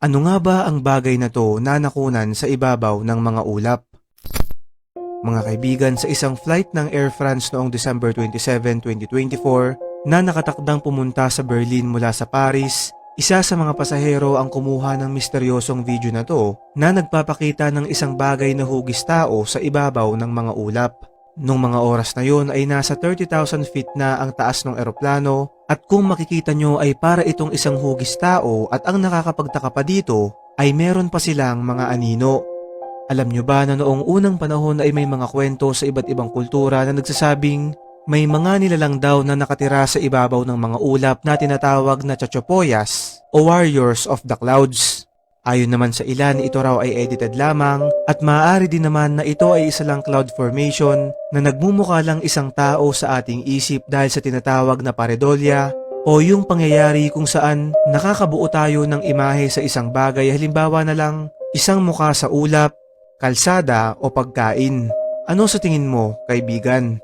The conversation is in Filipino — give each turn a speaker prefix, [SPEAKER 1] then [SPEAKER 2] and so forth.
[SPEAKER 1] Ano nga ba ang bagay na to na nakunan sa ibabaw ng mga ulap? Mga kaibigan, sa isang flight ng Air France noong December 27, 2024 na nakatakdang pumunta sa Berlin mula sa Paris, isa sa mga pasahero ang kumuha ng misteryosong video na to na nagpapakita ng isang bagay na hugis tao sa ibabaw ng mga ulap. Nung mga oras na yon ay nasa 30,000 feet na ang taas ng eroplano at kung makikita nyo ay para itong isang hugis tao at ang nakakapagtaka pa dito ay meron pa silang mga anino. Alam nyo ba na noong unang panahon ay may mga kwento sa iba't ibang kultura na nagsasabing may mga nilalang daw na nakatira sa ibabaw ng mga ulap na tinatawag na Chachapoyas o Warriors of the Clouds. Ayon naman sa ilan, ito raw ay edited lamang at maaari din naman na ito ay isa lang cloud formation na nagmumukha lang isang tao sa ating isip dahil sa tinatawag na pareidolia o yung pangyayari kung saan nakakabuo tayo ng imahe sa isang bagay, halimbawa na lang isang mukha sa ulap, kalsada o pagkain. Ano sa tingin mo, kaibigan?